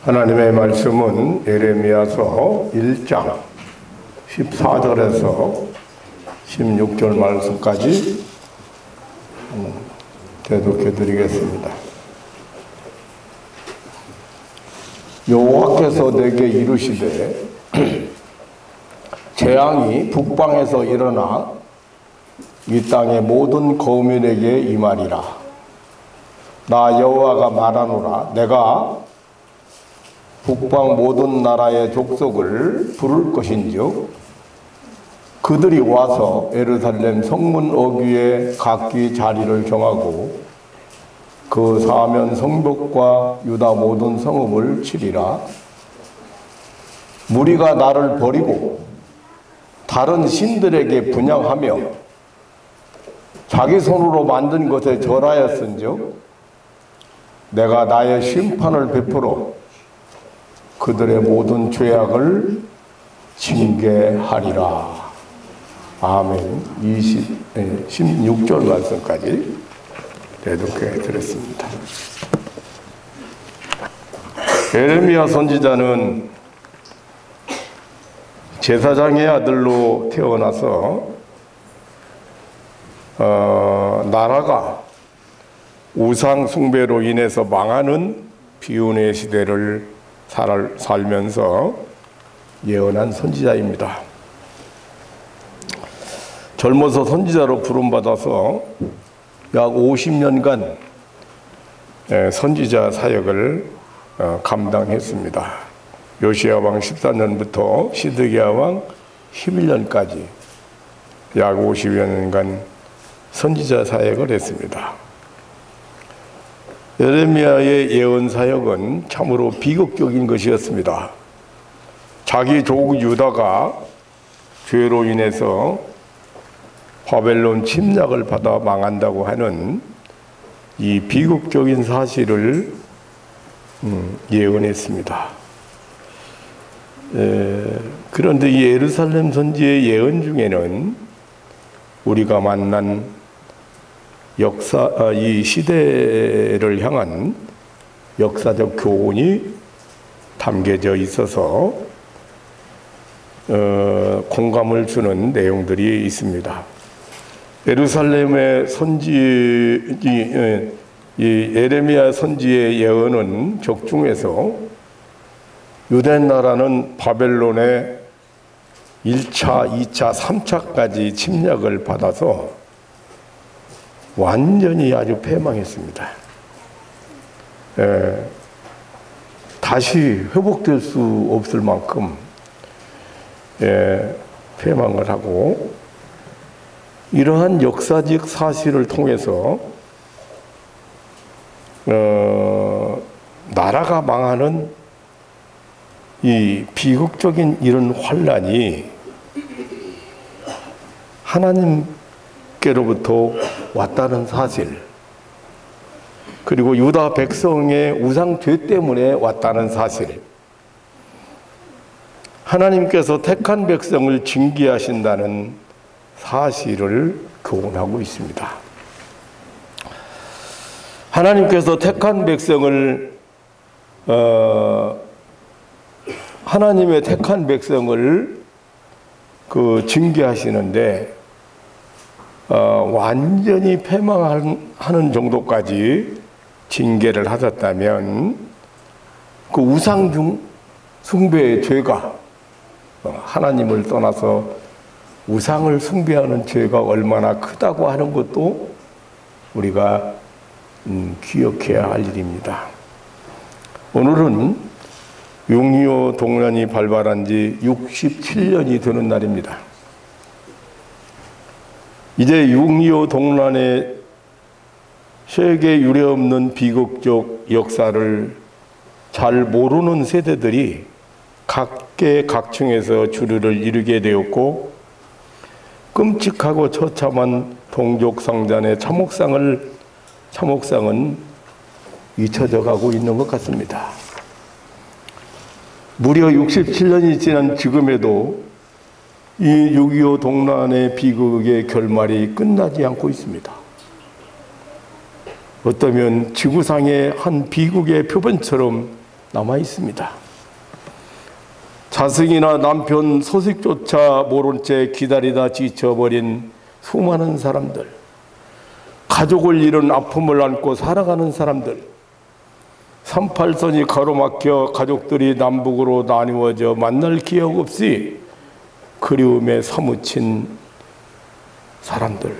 하나님의 말씀은 예레미야서 1장 14절에서 16절 말씀까지 대독해 드리겠습니다. 여호와께서 내게 이르시되 재앙이 북방에서 일어나 이 땅의 모든 거민에게 임하리라. 나 여호와가 말하노라. 내가 북방 모든 나라의 족속을 부를 것인즉 그들이 와서 예루살렘 성문 어귀에 각기 자리를 정하고 그 사면 성벽과 유다 모든 성읍을 치리라. 무리가 나를 버리고 다른 신들에게 분향하며 자기 손으로 만든 것에 절하였은즉 내가 나의 심판을 베풀어 그들의 모든 죄악을 징계하리라. 아멘. 16절 말씀까지 대독해 드렸습니다. 예레미야 선지자는 제사장의 아들로 태어나서 나라가 우상 숭배로 인해서 망하는 비운의 시대를 살면서 예언한 선지자입니다. 젊어서 선지자로 부름받아서 약 50년간 선지자 사역을 감당했습니다. 요시야 왕 14년부터 시드기야 왕 11년까지 약 50여 년간 선지자 사역을 했습니다. 예레미야의 예언 사역은 참으로 비극적인 것이었습니다. 자기 족 유다가 죄로 인해서 바벨론 침략을 받아 망한다고 하는 이 비극적인 사실을 예언했습니다. 그런데 이 예루살렘 선지의 예언 중에는 우리가 만난 이 시대를 향한 역사적 교훈이 담겨져 있어서 공감을 주는 내용들이 있습니다. 예루살렘의 이 예레미야 선지의 예언은 적중해서 유대 나라는 바벨론의 1차, 2차, 3차까지 침략을 받아서 완전히 아주 패망했습니다. 다시 회복될 수 없을 만큼 패망을 하고, 이러한 역사적 사실을 통해서 나라가 망하는 이 비극적인 이런 환란이 하나님께로부터 왔다는 사실, 그리고 유다 백성의 우상죄 때문에 왔다는 사실, 하나님께서 택한 백성을 징계하신다는 사실을 교훈하고 있습니다. 하나님께서 택한 백성을 하나님의 택한 백성을 징계하시는데 완전히 패망하는 정도까지 징계를 하셨다면 그 우상 숭배의 죄가, 하나님을 떠나서 우상을 숭배하는 죄가 얼마나 크다고 하는 것도 우리가 기억해야 할 일입니다. 오늘은 6.25 동란이 발발한 지 67년이 되는 날입니다. 이제 6.25 동란의 세계 유례없는 비극적 역사를 잘 모르는 세대들이 각계 각층에서 주류를 이루게 되었고, 끔찍하고 처참한 동족상잔의 참혹상은 잊혀져 가고 있는 것 같습니다. 무려 67년이 지난 지금에도 이 6.25 동란의 비극의 결말이 끝나지 않고 있습니다. 어쩌면 지구상의 한 비극의 표본처럼 남아 있습니다. 자식이나 남편 소식조차 모른 채 기다리다 지쳐버린 수많은 사람들, 가족을 잃은 아픔을 안고 살아가는 사람들, 38선이 가로막혀 가족들이 남북으로 나뉘어져 만날 기억 없이 그리움에 사무친 사람들,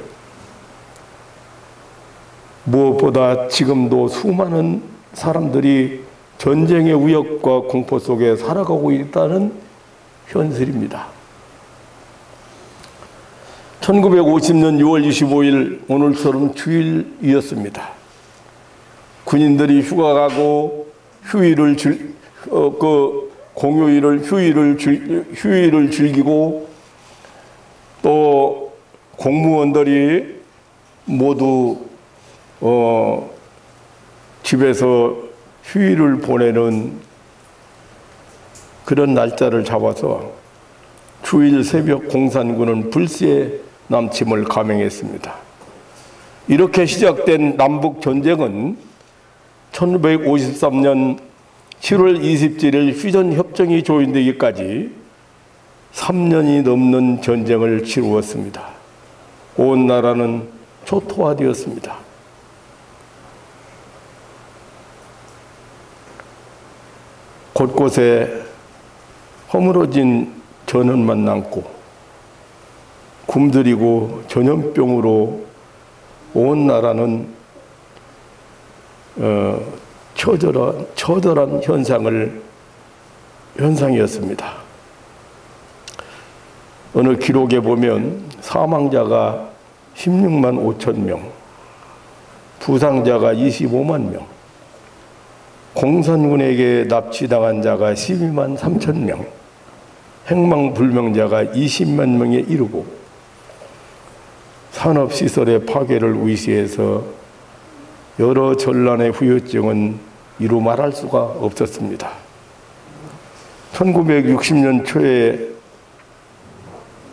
무엇보다 지금도 수많은 사람들이 전쟁의 위협과 공포 속에 살아가고 있다는 현실입니다. 1950년 6월 25일 오늘처럼 주일이었습니다. 군인들이 휴가 가고 휴일을 즐기고 또 공무원들이 모두 집에서 휴일을 보내는 그런 날짜를 잡아서 주일 새벽 공산군은 불시에 남침을 감행했습니다. 이렇게 시작된 남북전쟁은 1953년 7월 27일 휴전협정이 조인되기까지 3년이 넘는 전쟁을 치루었습니다. 온 나라는 초토화되었습니다. 곳곳에 허물어진 전원만 남고 굶주리고 전염병으로 온 나라는 처절한 현상이었습니다. 어느 기록에 보면 사망자가 16만 5천 명, 부상자가 25만 명, 공산군에게 납치당한 자가 12만 3천 명, 행방불명자가 20만 명에 이르고 산업시설의 파괴를 의시해서 여러 전란의 후유증은 이루 말할 수가 없었습니다. 1960년 초에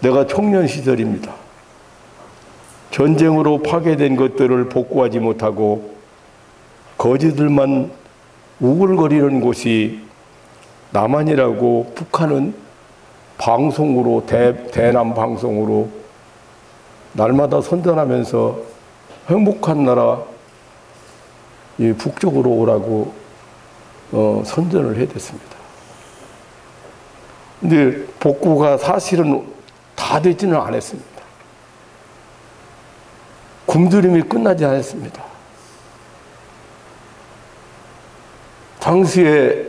내가 청년 시절입니다. 전쟁으로 파괴된 것들을 복구하지 못하고 거지들만 우글거리는 곳이 남한이라고 북한은 방송으로 대남 방송으로 날마다 선전하면서 행복한 나라 북쪽으로 오라고 선전을 해댔습니다. 근데 복구가 사실은 다 되지는 않았습니다. 굶주림이 끝나지 않았습니다. 당시에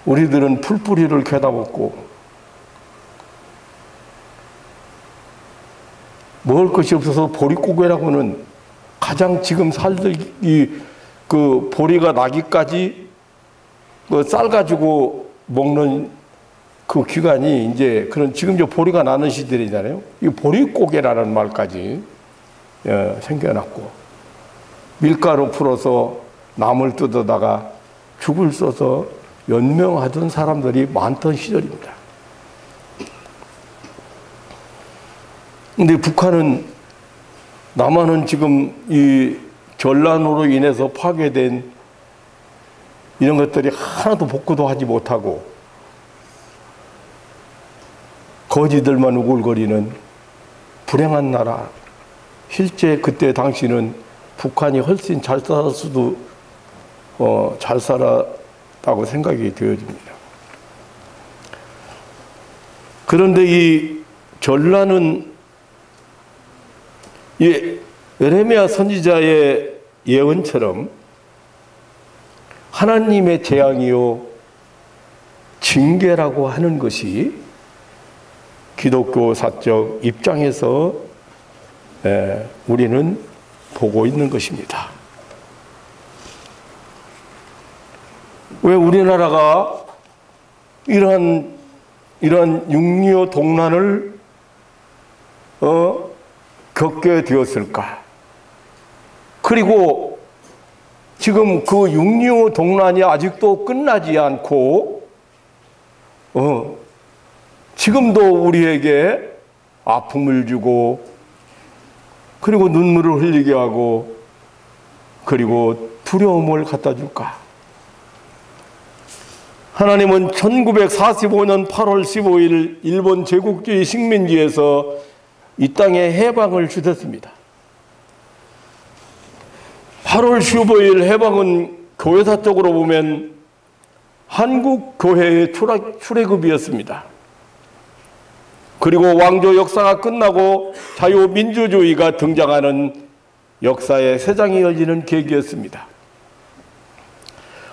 우리들은 풀뿌리를 캐다 먹고 먹을 것이 없어서 보릿고개라고는 가장 지금 살들이 그 보리가 나기까지 그 쌀 가지고 먹는 그 기간이 이제 그런 지금 저 보리가 나는 시절이잖아요. 이 보릿고개라는 말까지 생겨났고 밀가루 풀어서 나물 뜯어다가 죽을 써서 연명하던 사람들이 많던 시절입니다. 근데 북한은 남한은 지금 이 전란으로 인해서 파괴된 이런 것들이 하나도 복구도 하지 못하고 거지들만 우글거리는 불행한 나라. 실제 그때 당시는 북한이 훨씬 잘 살았어도 잘 살았다고 생각이 되어집니다. 그런데 이 전란은 예레미야 선지자의 예언처럼 하나님의 재앙이요 징계라고 하는 것이 기독교 사적 입장에서 우리는 보고 있는 것입니다. 왜 우리나라가 이러한 6.25 동란을 겪게 되었을까? 그리고 지금 그 6.25 동란이 아직도 끝나지 않고 지금도 우리에게 아픔을 주고 그리고 눈물을 흘리게 하고 그리고 두려움을 갖다 줄까? 하나님은 1945년 8월 15일 일본 제국주의 식민지에서 이 땅에 해방을 주셨습니다. 8월 15일 해방은 교회사적으로 보면 한국 교회의 출애굽이었습니다. 그리고 왕조 역사가 끝나고 자유민주주의가 등장하는 역사의 새 장이 열리는 계기였습니다.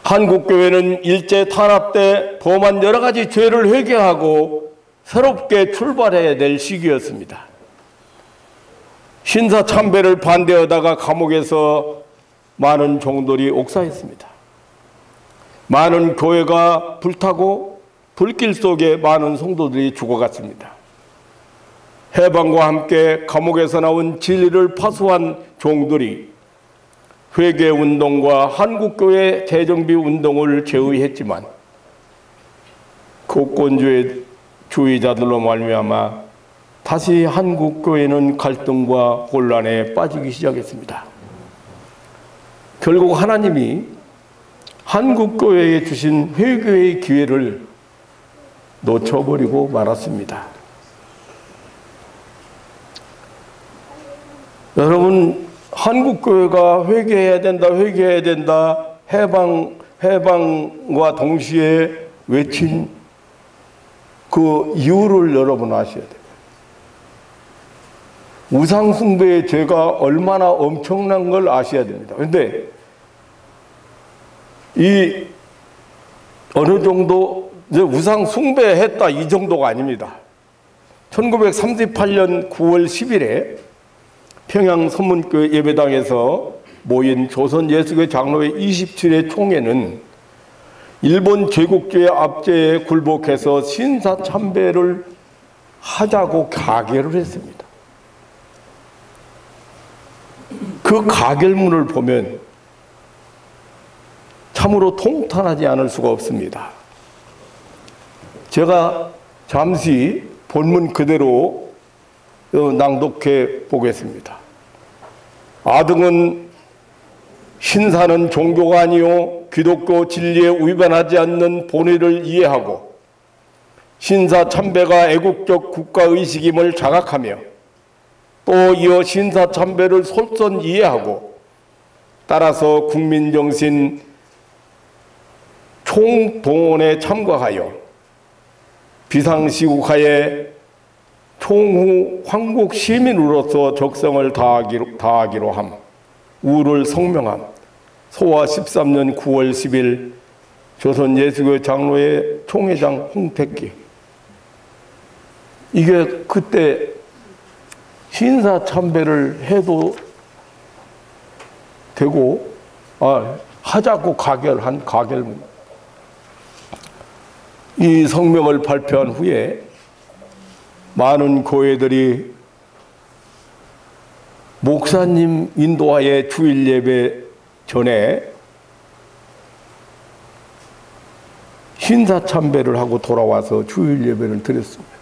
한국교회는 일제 탄압 때 범한 여러 가지 죄를 회개하고 새롭게 출발해야 될 시기였습니다. 신사참배를 반대하다가 감옥에서 많은 종들이 옥사했습니다. 많은 교회가 불타고 불길 속에 많은 성도들이 죽어갔습니다. 해방과 함께 감옥에서 나온 진리를 파수한 종들이 회개운동과 한국교회 재정비 운동을 제의했지만 국권주의자들로 말미암아 다시 한국교회는 갈등과 혼란에 빠지기 시작했습니다. 결국 하나님이 한국교회에 주신 회개의 기회를 놓쳐버리고 말았습니다. 여러분, 한국교회가 회개해야 된다, 해방과 동시에 외친 그 이유를 여러분 아셔야 돼요. 우상숭배의 죄가 얼마나 엄청난 걸 아셔야 됩니다. 그런데 이 어느 정도 이제 우상숭배했다 이 정도가 아닙니다. 1938년 9월 10일에 평양 선문교회 예배당에서 모인 조선 예수교회 장로회 27회 총회는 일본 제국주의 압제에 굴복해서 신사참배를 하자고 가결을 했습니다. 그 가결문을 보면 참으로 통탄하지 않을 수가 없습니다. 제가 잠시 본문 그대로 낭독해 보겠습니다. 아등은 신사는 종교가 아니요 기독교 진리에 위반하지 않는 본의를 이해하고 신사참배가 애국적 국가의식임을 자각하며 또 이어 신사참배를 솔선 이해하고 따라서 국민정신 총동원에 참가하여 비상시국하에 총후 황국 시민으로서 적성을 다하기로 함. 우를 성명함. 소화 13년 9월 10일 조선 예수교회 장로회 총회장 홍택기. 이게 그때 신사참배를 해도 되고 하자고 가결한 가결문. 이 성명을 발표한 후에 많은 교회들이 목사님 인도하에 주일 예배 전에 신사참배를 하고 돌아와서 주일 예배를 드렸습니다.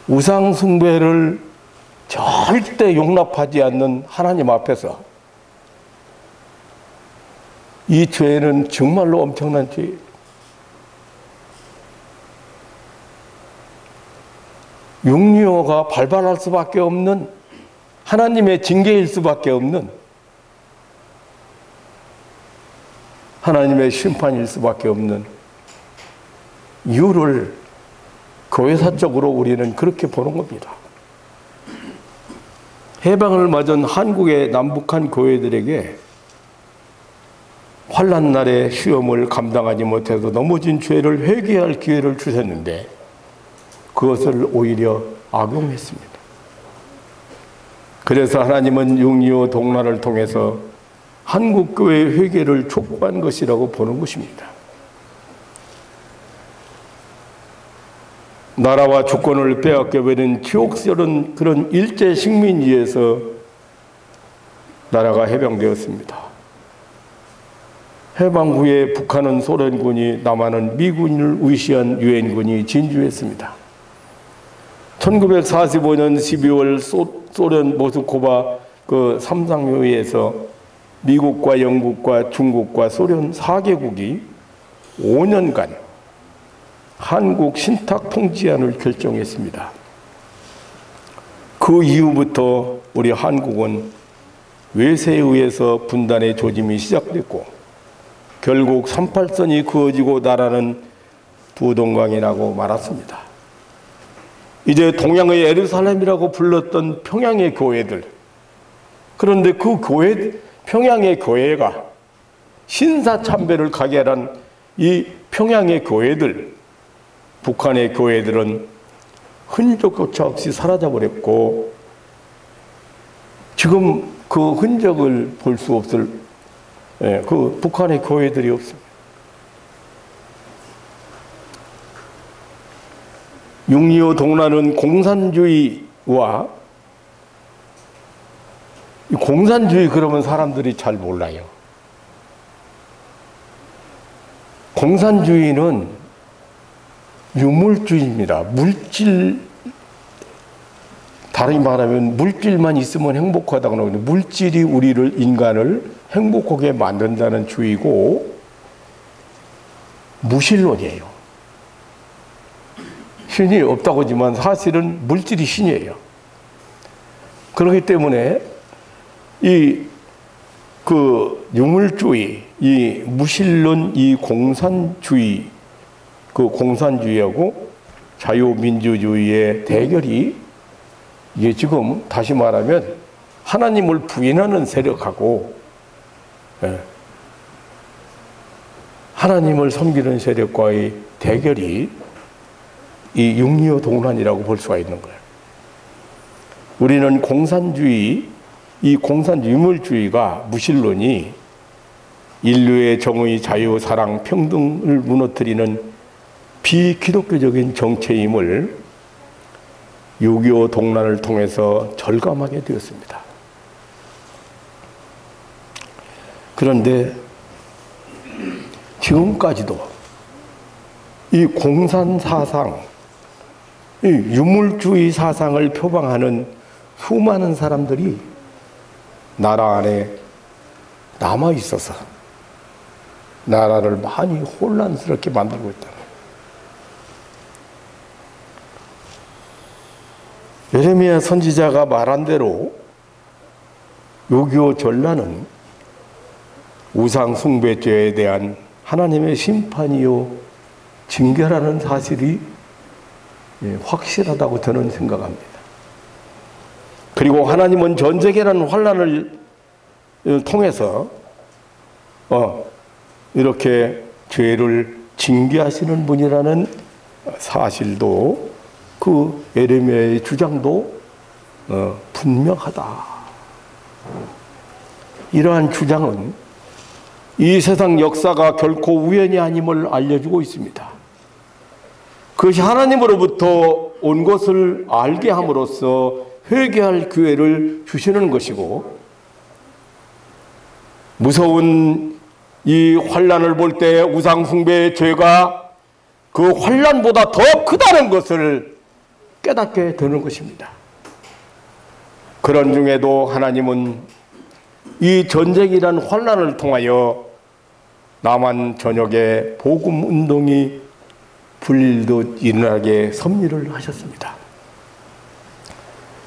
우상숭배를 절대 용납하지 않는 하나님 앞에서 이 죄는 정말로 엄청난 죄예요. 육류가 발발할 수밖에 없는 하나님의 징계일 수밖에 없는 하나님의 심판일 수밖에 없는 이유를 교회사적으로 우리는 그렇게 보는 겁니다. 해방을 맞은 한국의 남북한 교회들에게 환난 날의 시험을 감당하지 못해서 넘어진 죄를 회개할 기회를 주셨는데 그것을 오히려 악용했습니다. 그래서 하나님은 6.25 동란을 통해서 한국교회의 회개를 촉구한 것이라고 보는 것입니다. 나라와 주권을 빼앗겨버린 치욕스러운 그런 일제 식민지에서 나라가 해방되었습니다. 해방 후에 북한은 소련군이, 남한은 미군을 위시한 유엔군이 진주했습니다. 1945년 12월 소련 모스크바 그 삼상회의에서 미국과 영국과 중국과 소련 4개국이 5년간 한국 신탁 통지안을 결정했습니다. 그 이후부터 우리 한국은 외세에 의해서 분단의 조짐이 시작됐고 결국 38선이 그어지고 나라는 부동강이 나고 말았습니다. 이제 동양의 예루살렘이라고 불렀던 평양의 교회들, 그런데 그 교회, 평양의 교회가 신사참배를 가게한 이 평양의 교회들, 북한의 교회들은 흔적조차 없이 사라져버렸고 지금 그 흔적을 볼 수 없을 그 북한의 교회들이 없습니다. 6.25 동란은 공산주의와 공산주의 그러면 사람들이 잘 몰라요. 공산주의는 유물주의입니다. 물질, 다르게 말하면 물질만 있으면 행복하다고 하는데 물질이 우리를, 인간을 행복하게 만든다는 주의고 무신론이에요. 신이 없다고 하지만 사실은 물질이 신이에요. 그렇기 때문에 그 유물주의, 이 무신론, 이 공산주의, 그 공산주의하고 자유민주주의의 대결이 이게 지금 다시 말하면 하나님을 부인하는 세력하고 하나님을 섬기는 세력과의 대결이 이 6.25 동란이라고 볼 수가 있는 거예요. 우리는 공산주의, 이 공산유물주의가, 무신론이 인류의 정의, 자유, 사랑, 평등을 무너뜨리는 비기독교적인 정체임을 6.25 동란을 통해서 절감하게 되었습니다. 그런데 지금까지도 이 공산사상, 이 유물주의 사상을 표방하는 수많은 사람들이 나라 안에 남아 있어서 나라를 많이 혼란스럽게 만들고 있다. 예레미야 선지자가 말한 대로 6.25 전란은 우상 숭배죄에 대한 하나님의 심판이요 징계라는 사실이 확실하다고 저는 생각합니다. 그리고 하나님은 전 세계라는 환란을 통해서 이렇게 죄를 징계하시는 분이라는 사실도, 그 예레미야의 주장도 분명하다. 이러한 주장은 이 세상 역사가 결코 우연이 아님을 알려주고 있습니다. 그것이 하나님으로부터 온 것을 알게 함으로써 회개할 기회를 주시는 것이고, 무서운 이 환난을 볼 때 우상 숭배의 죄가 그 환난보다 더 크다는 것을 깨닫게 되는 것입니다. 그런 중에도 하나님은 이 전쟁이란 환난을 통하여 남한 전역에 복음 운동이 불일듯 일어나게 섭리를 하셨습니다.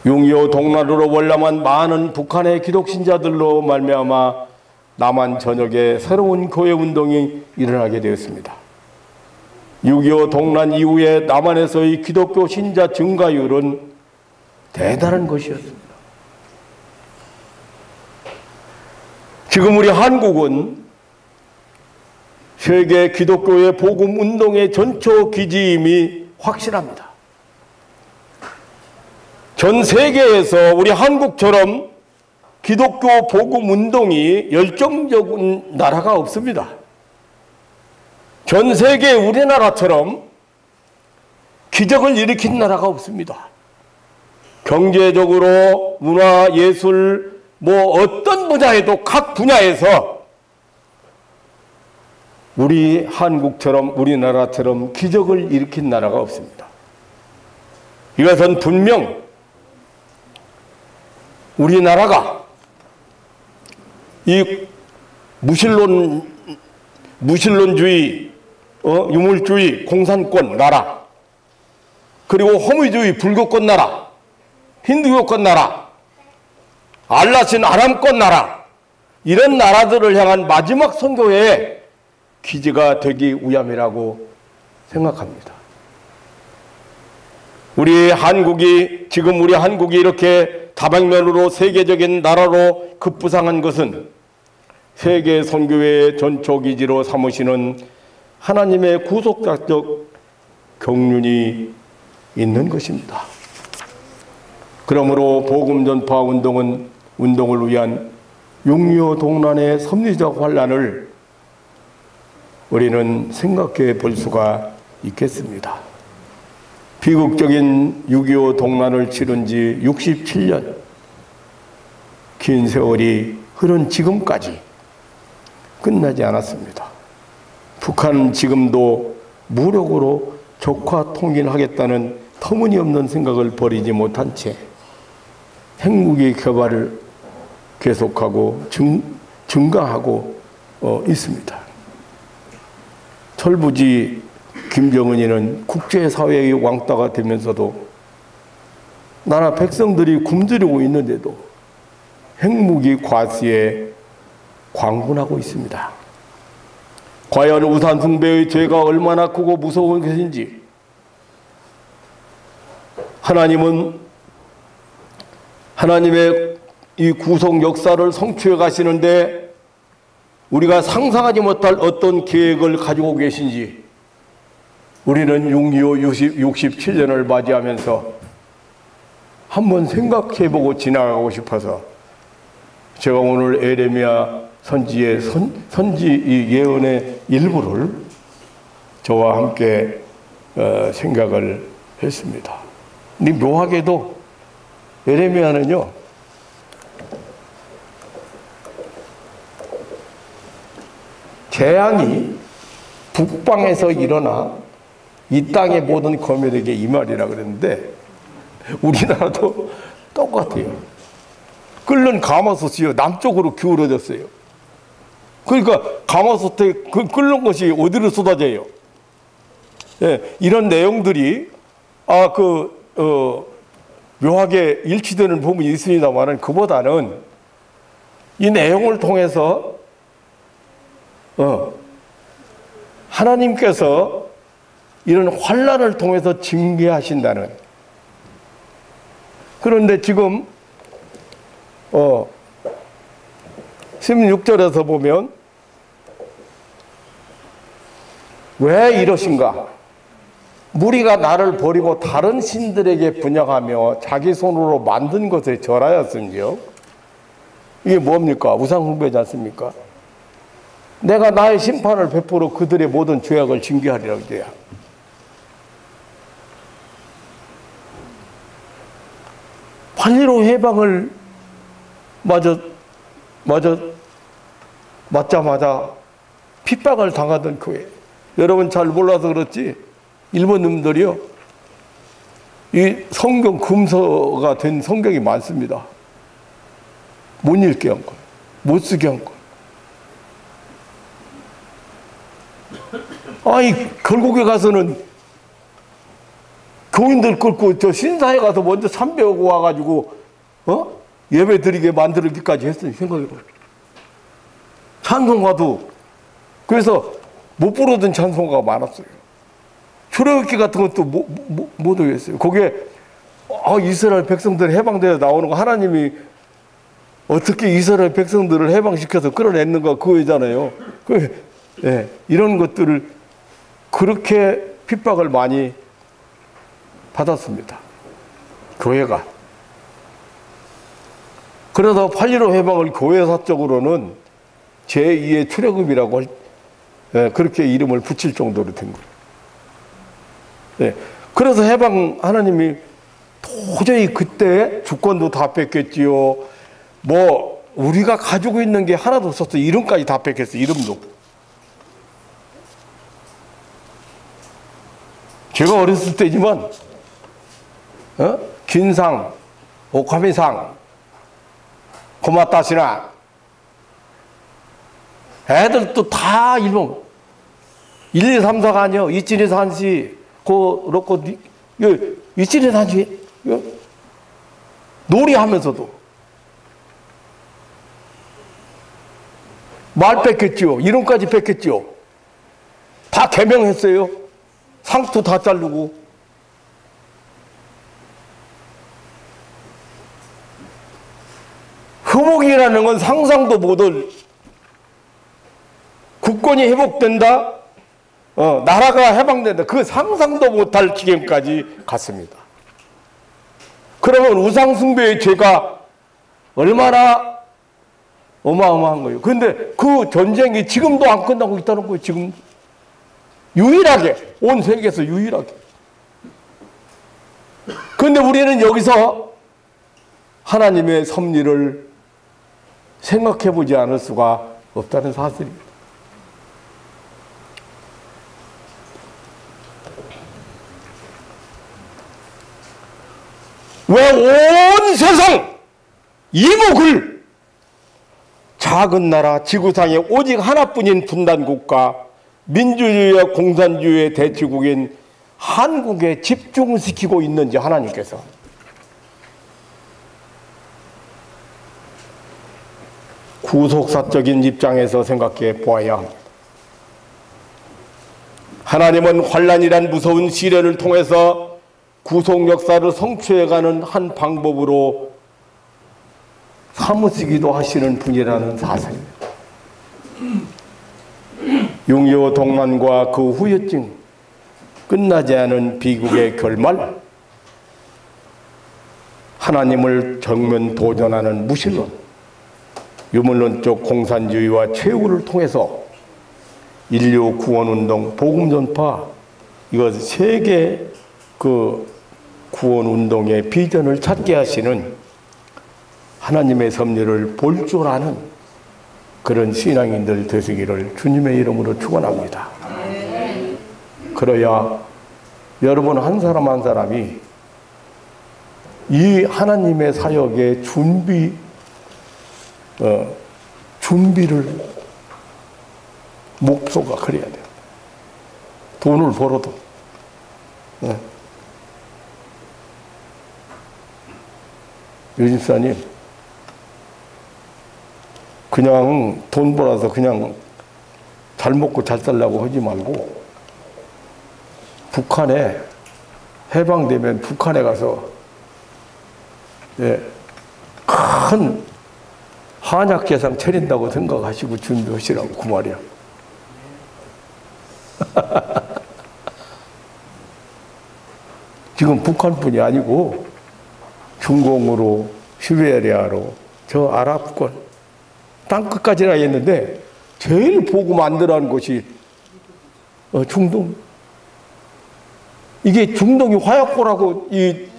6.25 동란으로 월남한 많은 북한의 기독신자들로 말미암아 남한 전역에 새로운 교회 운동이 일어나게 되었습니다. 6.25 동란 이후에 남한에서의 기독교 신자 증가율은 대단한 것이었습니다. 지금 우리 한국은 세계 기독교의 복음 운동의 전초 기지임이 확실합니다. 전 세계에서 우리 한국처럼 기독교 복음 운동이 열정적인 나라가 없습니다. 전 세계 우리나라처럼 기적을 일으킨 나라가 없습니다. 경제적으로 문화, 예술, 어떤 분야에도 각 분야에서 우리 한국처럼, 우리나라처럼 기적을 일으킨 나라가 없습니다. 이것은 분명 우리나라가 이 무신론주의, 유물주의, 공산권 나라, 그리고 허무주의 불교권 나라, 힌두교권 나라, 알라신 아람권 나라, 이런 나라들을 향한 마지막 선교의 기지가 되기 위함이라고 생각합니다. 지금 우리 한국이 이렇게 다방면으로 세계적인 나라로 급부상한 것은 세계 선교의 전초기지로 삼으시는 하나님의 구속자적 경륜이 있는 것입니다. 그러므로 복음 전파 운동을 위한 6.25 동란의 섭리적 환란을 우리는 생각해 볼 수가 있겠습니다. 비극적인 6.25 동란을 치른 지 67년, 긴 세월이 흐른 지금까지 끝나지 않았습니다. 북한은 지금도 무력으로 적화 통일하겠다는 터무니없는 생각을 버리지 못한 채 핵무기 개발을 계속하고 증가하고 있습니다. 철부지 김정은이는 국제사회의 왕따가 되면서도 나라 백성들이 굶주리고 있는데도 핵무기 과시에 광분하고 있습니다. 과연 우상 숭배의 죄가 얼마나 크고 무서운 것인지 하나님의 이 구속 역사를 성취해 가시는데 우리가 상상하지 못할 어떤 계획을 가지고 계신지 우리는 6.25 67년을 맞이하면서 한번 생각해보고 지나가고 싶어서 제가 오늘 에레미야 선지의 선지 예언의 일부를 저와 함께 생각을 했습니다. 근데 묘하게도 에레미야는요, 재앙이 북방에서 일어나 이 땅의 모든 거민에게 임하리라 그랬는데 우리나라도 똑같아요. 끓는 가마솥이요, 남쪽으로 기울어졌어요. 그러니까 가마솥에 끓는 것이 어디로 쏟아져요? 예, 이런 내용들이 묘하게 일치되는 부분이 있습니다만 그보다는 이 내용을 통해서 하나님께서 이런 환난을 통해서 징계하신다는. 그런데 지금 16절에서 보면 왜 이러신가? 무리가 나를 버리고 다른 신들에게 분양하며 자기 손으로 만든 것에 절하였은지요. 이게 뭡니까? 우상 숭배지 않습니까? 내가 나의 심판을 베풀어 그들의 모든 죄악을 징계하리라고 해야. 판리로 해방을 맞자마자 핍박을 당하던 교회. 여러분 잘 몰라서 그렇지 일본 놈들이요, 이 성경 금서가 된 성경이 많습니다. 못 읽게 한 거, 못 쓰게 한 거. 아니 결국에 가서는 교인들 끌고 저 신사에 가서 먼저 참배하고 와가지고 예배 드리게 만들기까지 했어요. 생각해봐요. 찬송가도 그래서 못 부르던 찬송가가 많았어요. 출애굽기 같은 것도 못 하겠어요. 거기에 이스라엘 백성들 해방되어 나오는 거, 하나님이 어떻게 이스라엘 백성들을 해방시켜서 끌어냈는가 그거잖아요. 이런 것들을 그렇게 핍박을 많이 받았습니다. 교회가. 그래서 8.15 해방을 교회사적으로는 제2의 출애굽이라고 그렇게 이름을 붙일 정도로 된 거예요. 그래서 해방 하나님이 도저히 그때 주권도 다 뺏겼지요. 우리가 가지고 있는 게 하나도 없었어. 이름까지 다 뺏겼어. 이름도. 제가 어렸을 때지만 긴상, 오카미상, 고맙다시나 애들도 다 일본 1, 2, 3, 4가 아니요. 이치니 산시 그렇고 이치니 산시 놀이하면서도 말 뺏겼죠. 이름까지 뺏겼죠. 다 개명했어요. 상투 다 자르고. 회복이라는 건 상상도 못할, 국권이 회복된다, 나라가 해방된다, 그 상상도 못할 지경까지 갔습니다. 그러면 우상숭배의 죄가 얼마나 어마어마한 거예요. 그런데 그 전쟁이 지금도 안 끝나고 있다는 거예요. 지금 유일하게, 온 세계에서 유일하게. 그런데 우리는 여기서 하나님의 섭리를 생각해 보지 않을 수가 없다는 사실입니다. 왜 온 세상 이목을 작은 나라 지구상에 오직 하나뿐인 분단국가 민주주의와 공산주의의 대치국인 한국에 집중시키고 있는지 하나님께서 구속사적인 입장에서 생각해 보아야 합니다. 하나님은 환란이란 무서운 시련을 통해서 구속 역사를 성취해가는 한 방법으로 삼으시기도 하시는 분이라는 사실입니다. 6.25 동란과 그 후유증, 끝나지 않은 비극의 결말, 하나님을 정면 도전하는 무신론, 유물론적 공산주의와 최후를 통해서 인류 구원운동, 복음전파, 이것 세계 그 구원운동의 비전을 찾게 하시는 하나님의 섭리를 볼 줄 아는 그런 신앙인들 되시기를 주님의 이름으로 축원합니다. 그래야 여러분 한 사람 한 사람이 이 하나님의 사역의 준비를 목표가 그래야 돼요. 돈을 벌어도. 유진사님, 그냥 돈 벌어서 그냥 잘 먹고 잘 살려고 하지 말고 북한에 해방되면 북한에 가서 큰 한약재상 차린다고 생각하시고 준비하시라고 그 말이야. 지금 북한뿐이 아니고 중공으로 시베리아로 저 아랍권 땅끝까지나 했는데 제일 보고 만들어낸 곳이 중동. 이게 중동이 화약고라고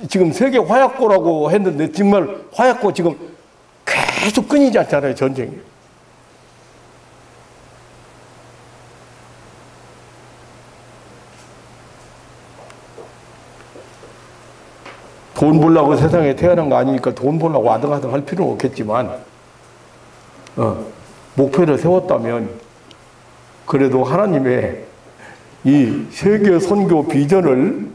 지금 세계 화약고라고 했는데 정말 화약고 지금 계속 끊이지 않잖아요, 전쟁이. 돈 벌려고 세상에 태어난 거 아니니까 돈 벌려고 아등아등 할 필요는 없겠지만 목표를 세웠다면 그래도 하나님의 이 세계 선교 비전을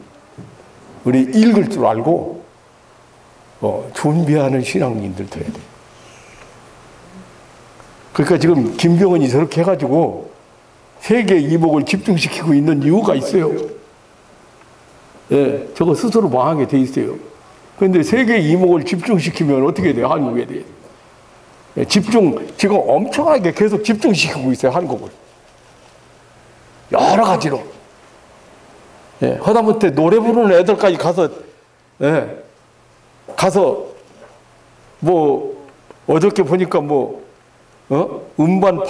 우리 읽을 줄 알고 준비하는 신앙인들 돼야 돼. 그러니까 지금 김병은이 저렇게 해가지고 세계 이목을 집중시키고 있는 이유가 있어요. 예, 저거 스스로 망하게 돼 있어요. 그런데 세계 이목을 집중시키면 어떻게 돼요? 한국에 대해. 예, 지금 엄청나게 계속 집중시키고 있어요, 한국을. 여러 가지로. 예, 하다못해 노래 부르는 애들까지 가서, 뭐, 어저께 보니까 뭐, 음반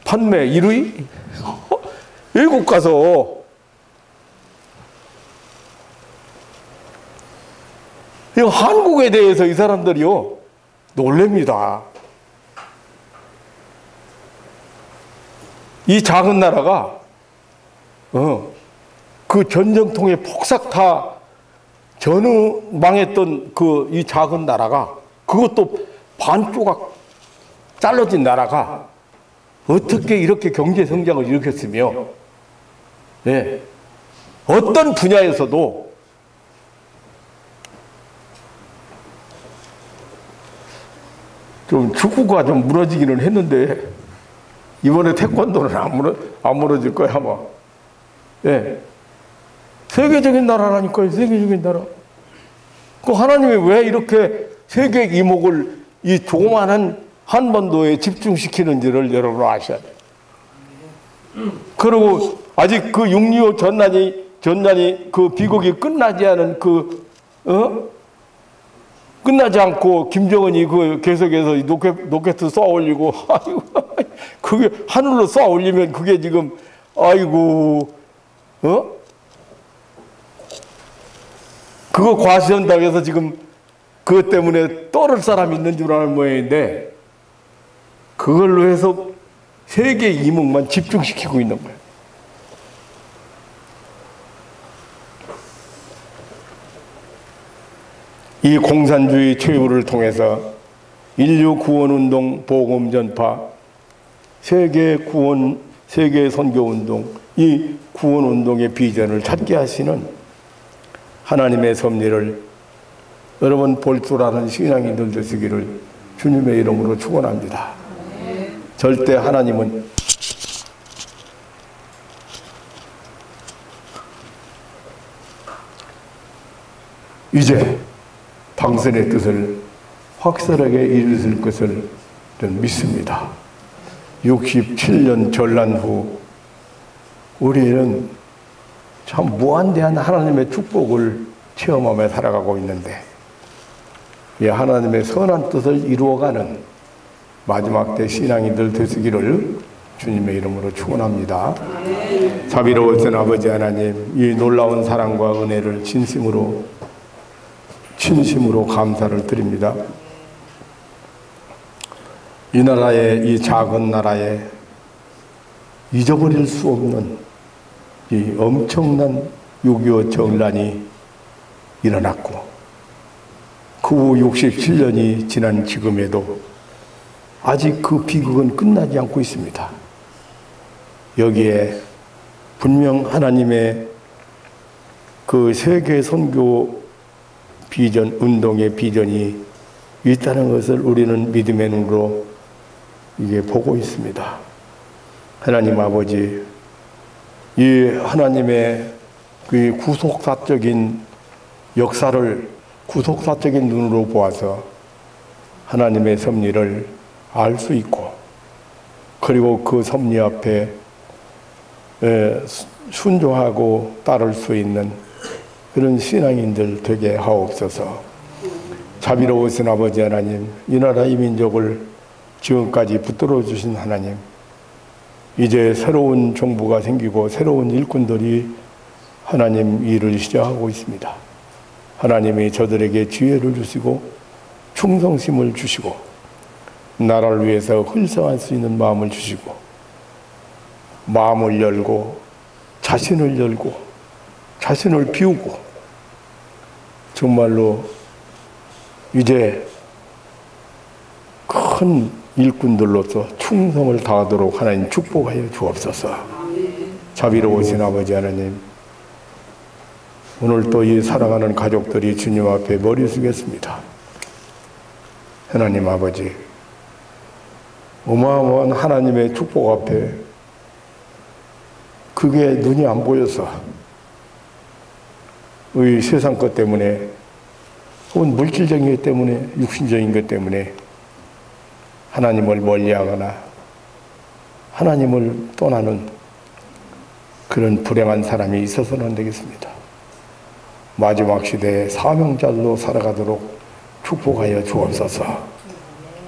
판매 1위? 외국 가서, 이 한국에 대해서 이 사람들이요, 놀랍니다. 이 작은 나라가, 그 전쟁통에 폭삭 다 전후망했던 이 작은 나라가, 그것도 반 조각 잘라진 나라가 어떻게 이렇게 경제 성장을 일으켰으며, 네, 어떤 분야에서도 좀 축구가 좀 무너지기는 했는데 이번에 태권도는 안 무너질 거야 아마. 네. 세계적인 나라라니까요. 세계적인 나라. 그 하나님이 왜 이렇게 세계 이목을 이 조그마한 한반도에 집중시키는지를 여러분 아셔야 돼요. 그리고 아직 그 6.25 전난이 그 비극이 끝나지 않은 끝나지 않고 김정은이 그 계속해서 로켓 쏘아 올리고, 아이고, 그게 하늘로 쏘아 올리면 그게 지금, 아이고, 그거 과시한다고 해서 지금 그것 때문에 떠를 사람이 있는 줄 아는 모양인데, 그걸로 해서 세계 이목만 집중시키고 있는 거예요. 이 공산주의 최후를 통해서 인류 구원운동, 복음 전파, 세계 선교운동, 이 구원운동의 비전을 찾게 하시는 하나님의 섭리를 여러분 볼 줄 아는 신앙인들 되시기를 주님의 이름으로 축원합니다. 절대 하나님은 이제 당신의 뜻을 확실하게 이루실 것을 저는 믿습니다. 67년 전란 후 우리는 참 무한대한 하나님의 축복을 체험하며 살아가고 있는데, 이 하나님의 선한 뜻을 이루어가는 마지막 때 신앙인들 되시기를 주님의 이름으로 축원합니다. 자비로우신 아버지 하나님, 이 놀라운 사랑과 은혜를 진심으로 감사를 드립니다. 이 나라의, 이 작은 나라에 잊어버릴 수 없는 이 엄청난 6.25 정란이 일어났고, 그 후 67년이 지난 지금에도 아직 그 비극은 끝나지 않고 있습니다. 여기에 분명 하나님의 그 세계 선교 비전, 운동의 비전이 있다는 것을 우리는 믿음의 눈으로 이게 보고 있습니다. 하나님 아버지, 이 하나님의 그 구속사적인 역사를 구속사적인 눈으로 보아서 하나님의 섭리를 알 수 있고, 그리고 그 섭리 앞에 순종하고 따를 수 있는 그런 신앙인들 되게 하옵소서. 자비로우신 아버지 하나님, 이 나라 이 민족을 지금까지 붙들어 주신 하나님, 이제 새로운 정부가 생기고 새로운 일꾼들이 하나님 일을 시작하고 있습니다. 하나님이 저들에게 지혜를 주시고 충성심을 주시고 나라를 위해서 흘성할 수 있는 마음을 주시고, 마음을 열고 자신을 열고 자신을 비우고 정말로 이제 큰 일꾼들로서 충성을 다하도록 하나님 축복하여 주옵소서. 자비로우신 아버지 하나님, 오늘 또 이 사랑하는 가족들이 주님 앞에 머리 숙였습니다. 하나님 아버지, 어마어마한 하나님의 축복 앞에 그게 눈이 안 보여서 이 세상 것 때문에 혹은 물질적인 것 때문에, 육신적인 것 때문에 하나님을 멀리하거나 하나님을 떠나는 그런 불행한 사람이 있어서는 안 되겠습니다. 마지막 시대에 사명자로 살아가도록 축복하여 주옵소서.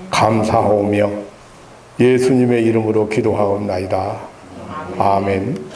감사하오며 예수님의 이름으로 기도하옵나이다. 아멘.